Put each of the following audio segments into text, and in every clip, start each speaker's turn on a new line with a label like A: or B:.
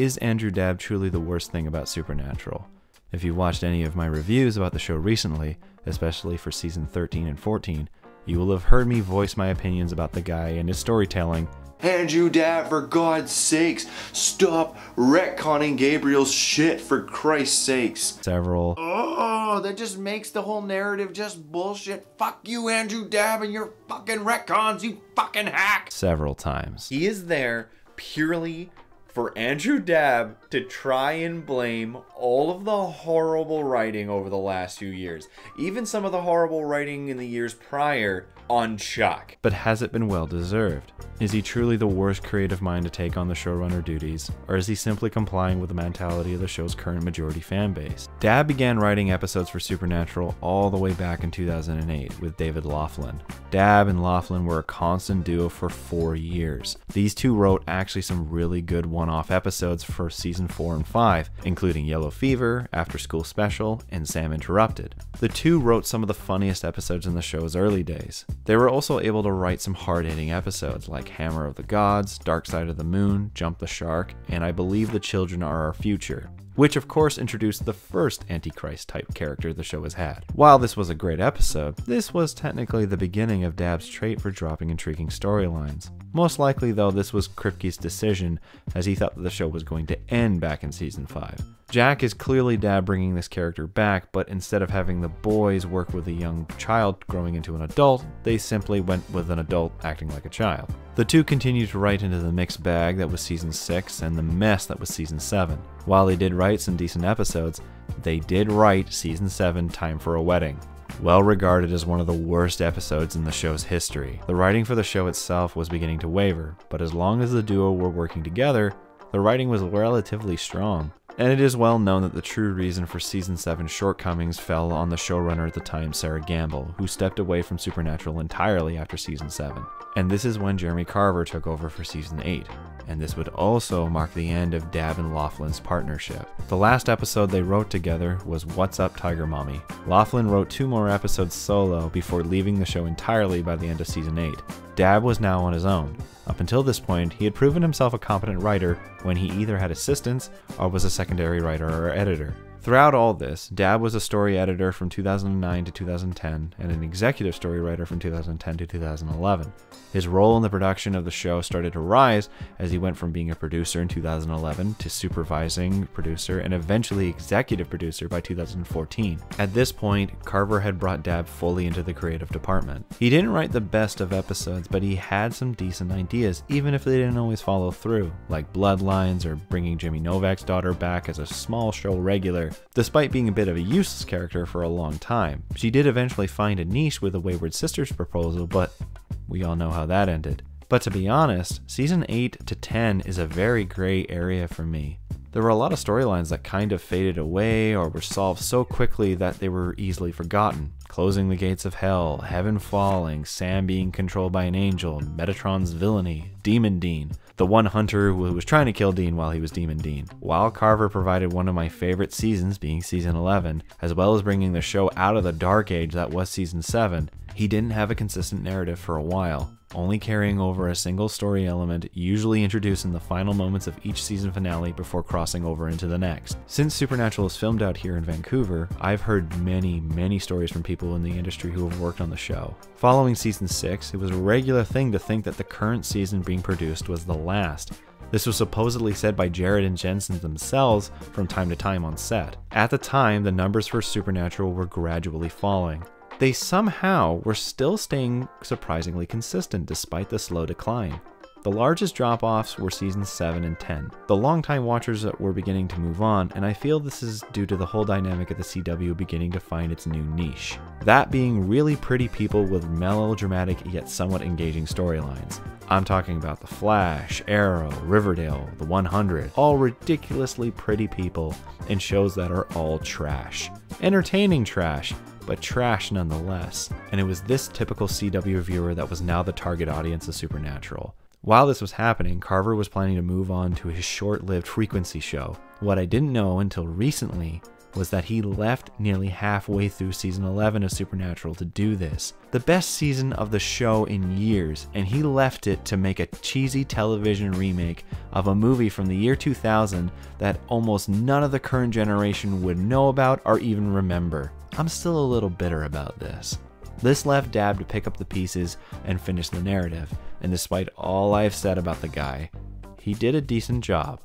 A: is Andrew Dabb truly the worst thing about Supernatural? If you watched any of my reviews about the show recently, especially for season 13 and 14, you will have heard me voice my opinions about the guy and his storytelling.
B: Andrew Dabb, for God's sakes, stop retconning Gabriel's shit, for Christ's sakes.
C: Oh, that just makes the whole narrative just bullshit. Fuck you, Andrew Dabb, and your fucking retcons, you fucking hack.
A: Several times.
D: He is there purely for Andrew Dabb to try and blame all of the horrible writing over the last few years, even some of the horrible writing in the years prior, on Chuck.
A: But has it been well deserved? Is he truly the worst creative mind to take on the showrunner duties, or is he simply complying with the mentality of the show's current majority fan base? Dabb began writing episodes for Supernatural all the way back in 2008 with David Laughlin. Dabb and Laughlin were a constant duo for 4 years. These two wrote actually some really good one-off episodes for season 4 and 5, including Yellow Fever, After School Special, and Sam Interrupted. The two wrote some of the funniest episodes in the show's early days. They were also able to write some hard-hitting episodes like Hammer of the Gods, Dark Side of the Moon, Jump the Shark, and I Believe the Children Are Our Future, which of course introduced the first Antichrist type character the show has had. While this was a great episode, this was technically the beginning of Dabb's trait for dropping intriguing storylines. Most likely though, this was Kripke's decision, as he thought that the show was going to end back in season 5. Jack is clearly Dabb bringing this character back, but instead of having the boys work with a young child growing into an adult, they simply went with an adult acting like a child. The two continue to write into the mixed bag that was season 6 and the mess that was season 7. While they did write some decent episodes, they did write season 7 Time for a Wedding. Well regarded as one of the worst episodes in the show's history. The writing for the show itself was beginning to waver, but as long as the duo were working together, the writing was relatively strong. And it is well known that the true reason for season 7's shortcomings fell on the showrunner at the time, Sarah Gamble, who stepped away from Supernatural entirely after season 7. And this is when Jeremy Carver took over for season 8. And this would also mark the end of Dabb and Laughlin's partnership. The last episode they wrote together was What's Up, Tiger Mommy? Laughlin wrote 2 more episodes solo before leaving the show entirely by the end of season 8. Dabb was now on his own. Up until this point, he had proven himself a competent writer when he either had assistants or was a secondary writer or editor. Throughout all this, Dabb was a story editor from 2009 to 2010 and an executive story writer from 2010 to 2011. His role in the production of the show started to rise as he went from being a producer in 2011 to supervising producer and eventually executive producer by 2014. At this point, Carver had brought Dabb fully into the creative department. He didn't write the best of episodes, but he had some decent ideas, even if they didn't always follow through, like Bloodlines or bringing Jimmy Novak's daughter back as a small show regular. Despite being a bit of a useless character for a long time, she did eventually find a niche with the Wayward Sisters proposal, but we all know how that ended. But to be honest, season 8 to 10 is a very gray area for me. There were a lot of storylines that kind of faded away or were solved so quickly that they were easily forgotten. Closing the Gates of Hell, Heaven Falling, Sam being controlled by an angel, Metatron's villainy, Demon Dean, the one hunter who was trying to kill Dean while he was Demon Dean. While Carver provided one of my favorite seasons, being season 11, as well as bringing the show out of the dark age that was season 7, he didn't have a consistent narrative for a while, only carrying over a single story element, usually introduced in the final moments of each season finale before crossing over into the next. Since Supernatural is filmed out here in Vancouver, I've heard many stories from people in the industry who have worked on the show. Following season 6, it was a regular thing to think that the current season being produced was the last. This was supposedly said by Jared and Jensen themselves from time to time on set. At the time, the numbers for Supernatural were gradually falling. They somehow were still staying surprisingly consistent despite the slow decline. The largest drop-offs were seasons 7 and 10. The longtime watchers were beginning to move on, and I feel this is due to the whole dynamic of the CW beginning to find its new niche. That being really pretty people with melodramatic yet somewhat engaging storylines. I'm talking about The Flash, Arrow, Riverdale, The 100, all ridiculously pretty people in shows that are all trash. Entertaining trash, but trash nonetheless. And it was this typical CW viewer that was now the target audience of Supernatural. While this was happening, Carver was planning to move on to his short-lived Frequency show. What I didn't know until recently was that he left nearly halfway through season 11 of Supernatural to do this. The best season of the show in years, and he left it to make a cheesy television remake of a movie from the year 2000 that almost none of the current generation would know about or even remember. I'm still a little bitter about this. This left Dabb to pick up the pieces and finish the narrative, and despite all I've said about the guy, he did a decent job.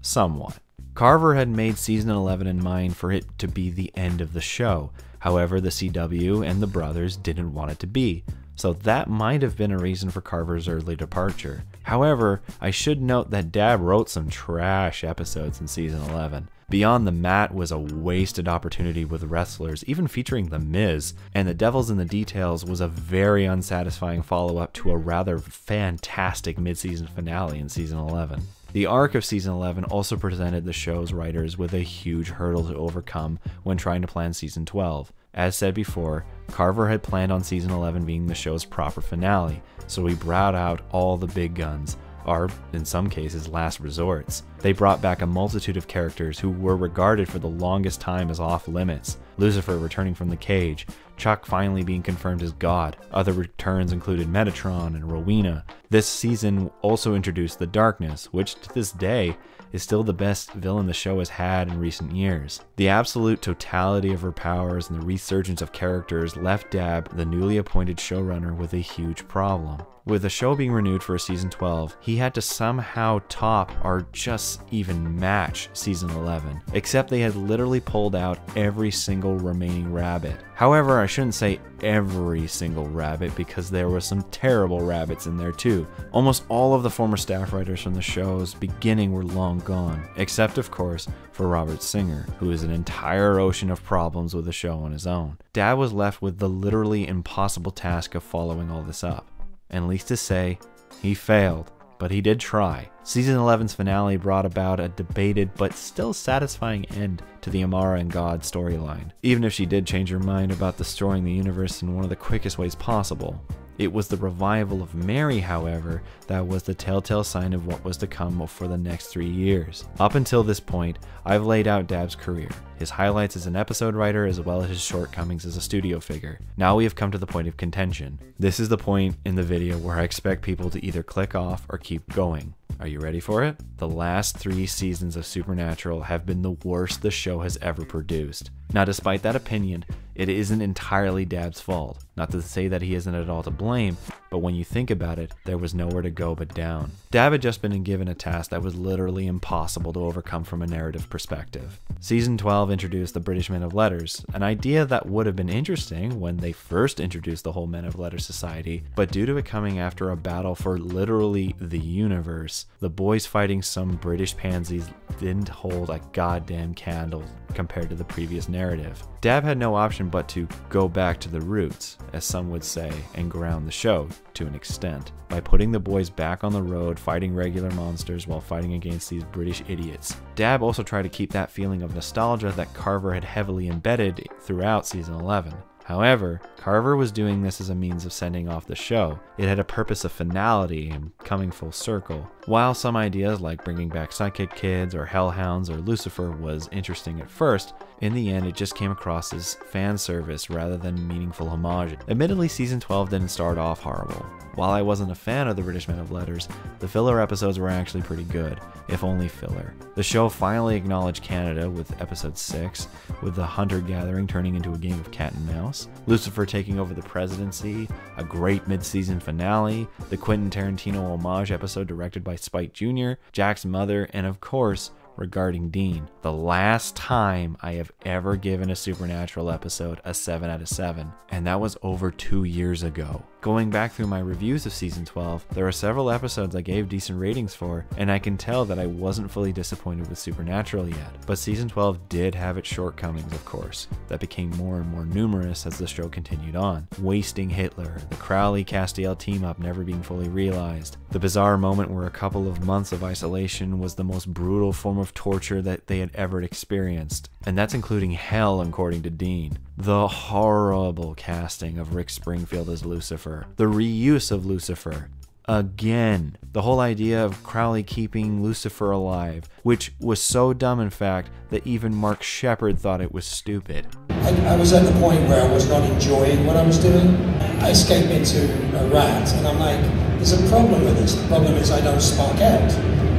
A: Somewhat. Carver had made season 11 in mind for it to be the end of the show. However, the CW and the brothers didn't want it to be, so that might have been a reason for Carver's early departure. However, I should note that Dabb wrote some trash episodes in season 11. Beyond the Mat was a wasted opportunity with wrestlers, even featuring The Miz, and The Devil's in the Details was a very unsatisfying follow-up to a rather fantastic mid-season finale in season 11. The arc of season 11 also presented the show's writers with a huge hurdle to overcome when trying to plan season 12. As said before, Carver had planned on season 11 being the show's proper finale, so he brought out all the big guns, or in some cases last resorts. They brought back a multitude of characters who were regarded for the longest time as off limits. Lucifer returning from the cage, Chuck finally being confirmed as God. Other returns included Metatron and Rowena. This season also introduced the Darkness, which to this day is still the best villain the show has had in recent years. The absolute totality of her powers and the resurgence of characters left Dabb, the newly appointed showrunner, with a huge problem. With the show being renewed for a season 12, he had to somehow top or just even match season 11, except they had literally pulled out every single remaining rabbit. However, I shouldn't say every single rabbit because there were some terrible rabbits in there too. Almost all of the former staff writers from the show's beginning were long gone, except of course for Robert Singer, who is an entire ocean of problems with the show on his own. Dabb was left with the literally impossible task of following all this up. And needless to say, he failed, but he did try. Season 11's finale brought about a debated but still satisfying end to the Amara and God storyline, even if she did change her mind about destroying the universe in one of the quickest ways possible. It was the revival of Mary, however, that was the telltale sign of what was to come for the next 3 years. Up until this point, I've laid out Dabb's career, his highlights as an episode writer as well as his shortcomings as a studio figure. Now we have come to the point of contention. This is the point in the video where I expect people to either click off or keep going. Are you ready for it? The last 3 seasons of Supernatural have been the worst the show has ever produced. Now, despite that opinion, it isn't entirely Dabb's fault. Not to say that he isn't at all to blame, but when you think about it, there was nowhere to go but down. Dabb had just been given a task that was literally impossible to overcome from a narrative perspective. Season 12 introduced the British Men of Letters, an idea that would have been interesting when they first introduced the whole Men of Letters society, but due to it coming after a battle for literally the universe, the boys fighting some British pansies didn't hold a goddamn candle compared to the previous narrative. Dabb had no option but to go back to the roots, as some would say, and ground the show to an extent, by putting the boys back on the road fighting regular monsters while fighting against these British idiots. Dabb also tried to keep that feeling of nostalgia that Carver had heavily embedded throughout season 11. However, Carver was doing this as a means of sending off the show. It had a purpose of finality and coming full circle. While some ideas like bringing back Sidekick Kids or Hellhounds or Lucifer was interesting at first, in the end it just came across as fan service rather than meaningful homage. Admittedly, season 12 didn't start off horrible. While I wasn't a fan of the British Men of Letters, the filler episodes were actually pretty good, if only filler. The show finally acknowledged Canada with episode 6, with the hunter-gathering turning into a game of cat and mouse, Lucifer taking over the presidency, a great mid-season finale, the Quentin Tarantino homage episode directed by Spike Jr., Jack's mother, and of course, regarding Dean. The last time I have ever given a Supernatural episode a 7 out of 7, and that was over 2 years ago. Going back through my reviews of season 12, there are several episodes I gave decent ratings for, and I can tell that I wasn't fully disappointed with Supernatural yet. But season 12 did have its shortcomings, of course, that became more and more numerous as the show continued on. Wasting Hitler, the Crowley-Castiel team-up never being fully realized, the bizarre moment where a couple of months of isolation was the most brutal form of torture that they had ever experienced, and that's including hell according to Dean. The horrible casting of Rick Springfield as Lucifer, the reuse of Lucifer, again. The whole idea of Crowley keeping Lucifer alive, which was so dumb in fact that even Mark Shepard thought it was stupid.
E: I was at the point where I was not enjoying what I was doing. I escaped into a rat, and I'm like, there's a problem with this. The problem is I don't spark out.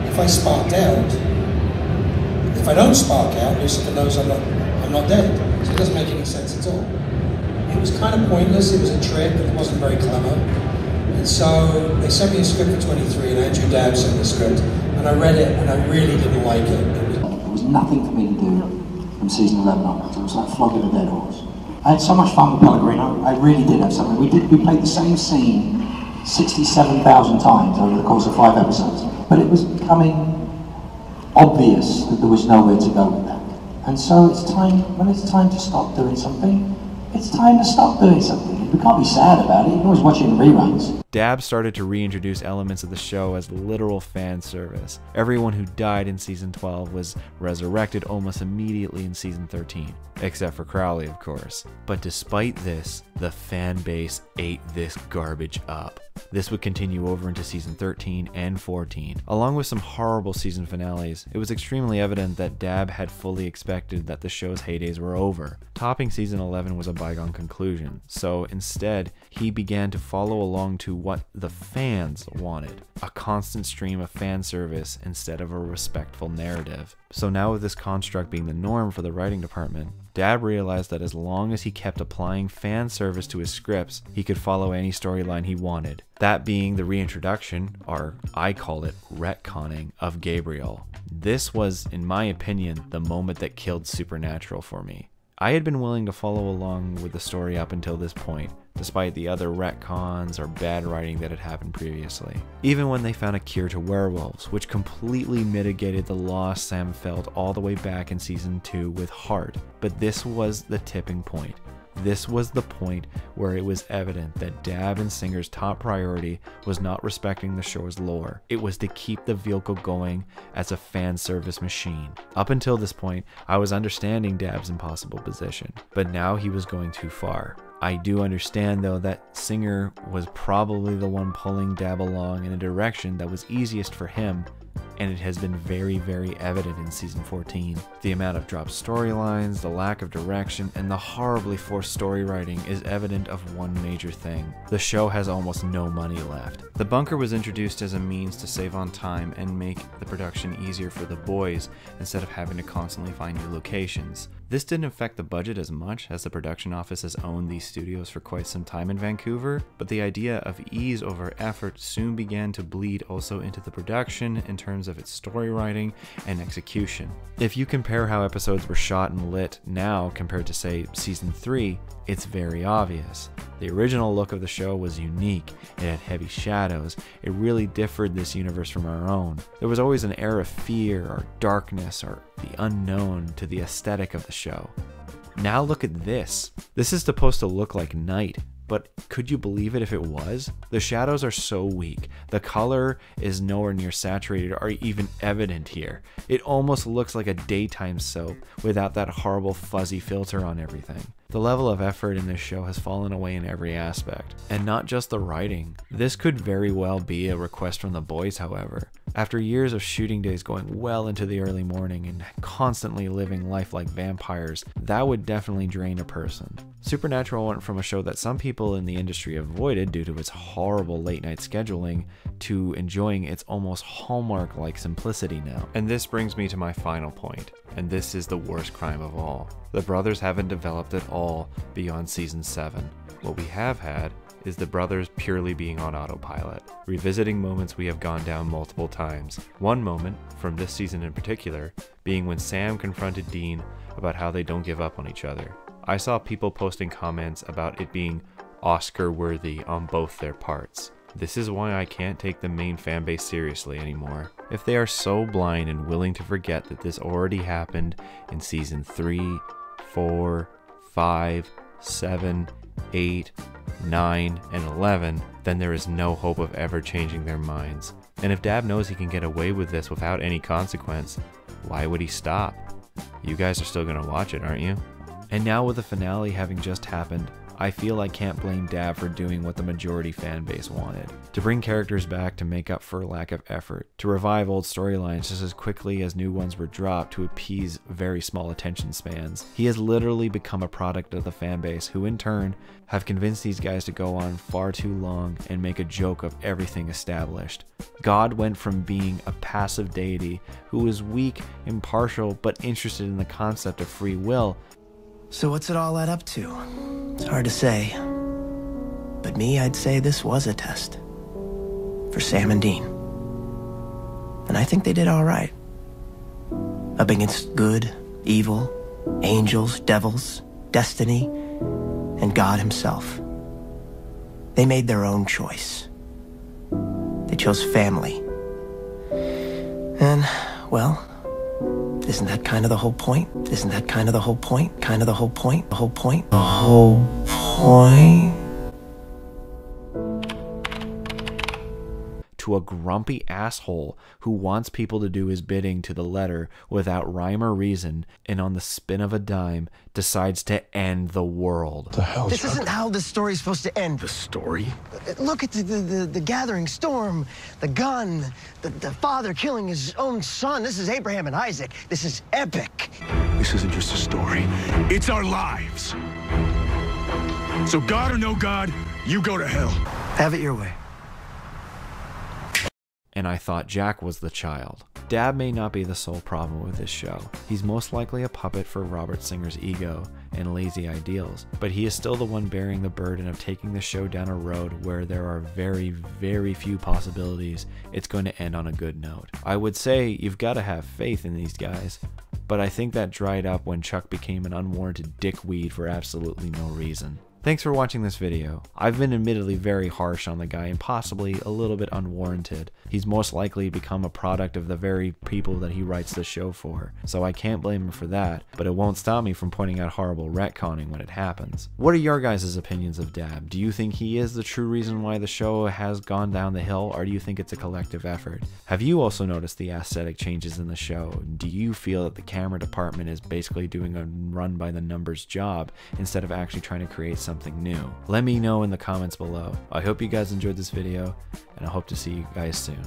E: If I sparked out, if I don't spark out, Lucifer knows I'm not dead. So it doesn't make any sense at all. It was kind of pointless. It was a trip, and it wasn't very clever. And so they sent me a script for 23, and Andrew Dabb sent the script, and I read it, and I really didn't like it.
F: There was nothing for me to do from season 11 onwards. It was like flogging a dead horse. I had so much fun with Pellegrino. I really did have something. We played the same scene 67,000 times over the course of 5 episodes. But it was becoming obvious that there was nowhere to go with that. And so it's time, when it's time to stop doing something, it's time to stop doing something. We can't be sad about it. You can always watch it in reruns.
A: Dabb started to reintroduce elements of the show as literal fan service. Everyone who died in season 12 was resurrected almost immediately in season 13, except for Crowley, of course. But despite this, the fan base ate this garbage up. This would continue over into season 13 and 14. Along with some horrible season finales, it was extremely evident that Dabb had fully expected that the show's heydays were over. Topping season 11 was a bygone conclusion, so instead, he began to follow along to what the fans wanted, a constant stream of fan service instead of a respectful narrative. So now with this construct being the norm for the writing department, Dabb realized that as long as he kept applying fan service to his scripts, he could follow any storyline he wanted. That being the reintroduction, or I call it retconning, of Gabriel. This was, in my opinion, the moment that killed Supernatural for me. I had been willing to follow along with the story up until this point, despite the other retcons or bad writing that had happened previously. Even when they found a cure to werewolves, which completely mitigated the loss Sam felt all the way back in season 2 with Heart. But this was the tipping point. This was the point where it was evident that Dabb and Singer's top priority was not respecting the show's lore. It was to keep the vehicle going as a fan service machine. Up until this point, I was understanding Dabb's impossible position, but now he was going too far. I do understand though that Singer was probably the one pulling Dabb along in a direction that was easiest for him, and it has been very, very evident in season 14. The amount of dropped storylines, the lack of direction, and the horribly forced story writing is evident of one major thing. The show has almost no money left. The bunker was introduced as a means to save on time and make the production easier for the boys instead of having to constantly find new locations. This didn't affect the budget as much, as the production office has owned these studios for quite some time in Vancouver, but the idea of ease over effort soon began to bleed also into the production in terms of its story writing and execution. If you compare how episodes were shot and lit now compared to, say, season 3, it's very obvious. The original look of the show was unique. It had heavy shadows. It really differed this universe from our own. There was always an air of fear or darkness or the unknown to the aesthetic of the show. Now look at this. This is supposed to look like night, but could you believe it if it was? The shadows are so weak. The color is nowhere near saturated or even evident here. It almost looks like a daytime soap without that horrible fuzzy filter on everything. The level of effort in this show has fallen away in every aspect, and not just the writing. This could very well be a request from the boys, however. After years of shooting days going well into the early morning and constantly living life like vampires, that would definitely drain a person. Supernatural went from a show that some people in the industry avoided due to its horrible late night scheduling to enjoying its almost Hallmark-like simplicity now. And this brings me to my final point, and this is the worst crime of all. The brothers haven't developed at all beyond season 7. What we have had is the brothers purely being on autopilot, revisiting moments we have gone down multiple times. One moment, from this season in particular, being when Sam confronted Dean about how they don't give up on each other. I saw people posting comments about it being Oscar-worthy on both their parts. This is why I can't take the main fanbase seriously anymore. If they are so blind and willing to forget that this already happened in season 3, 4, 5, 7, 8, 9, and 11, then there is no hope of ever changing their minds. And if Dabb knows he can get away with this without any consequence, why would he stop? You guys are still gonna watch it, aren't you? And now with the finale having just happened, I feel I can't blame Dabb for doing what the majority fan base wanted. To bring characters back to make up for lack of effort, to revive old storylines just as quickly as new ones were dropped to appease very small attention spans. He has literally become a product of the fan base who in turn have convinced these guys to go on far too long and make a joke of everything established. God went from being a passive deity who was weak, impartial, but interested in the concept of free will.
G: So what's it all add up to? It's hard to say. But me, I'd say this was a test. For Sam and Dean. And I think they did all right. Up against good, evil, angels, devils, destiny, and God himself. They made their own choice. They chose family. And, well, isn't that kind of the whole point? Isn't that kind of the whole point? Kind of the whole point? The whole point? The whole point?
A: To a grumpy asshole who wants people to do his bidding to the letter without rhyme or reason, and on the spin of a dime decides to end the world.
H: The hell?
G: This isn't how this story's supposed to end.
H: The story?
G: Look at the gathering storm, the gun, the father killing his own son. This is Abraham and Isaac. This is epic.
H: This isn't just a story. It's our lives. So God or no God, you go to hell.
G: Have it your way.
A: And I thought Jack was the child. Dabb may not be the sole problem with this show. He's most likely a puppet for Robert Singer's ego and lazy ideals, but he is still the one bearing the burden of taking the show down a road where there are very, very few possibilities it's going to end on a good note. I would say you've got to have faith in these guys, but I think that dried up when Chuck became an unwarranted dickweed for absolutely no reason. Thanks for watching this video. I've been admittedly very harsh on the guy and possibly a little bit unwarranted. He's most likely become a product of the very people that he writes the show for, so I can't blame him for that, but it won't stop me from pointing out horrible retconning when it happens. What are your guys' opinions of Dabb? Do you think he is the true reason why the show has gone down the hill, or do you think it's a collective effort? Have you also noticed the aesthetic changes in the show? Do you feel that the camera department is basically doing a run by the numbers job instead of actually trying to create something new? Let me know in the comments below. I hope you guys enjoyed this video, and I hope to see you guys soon.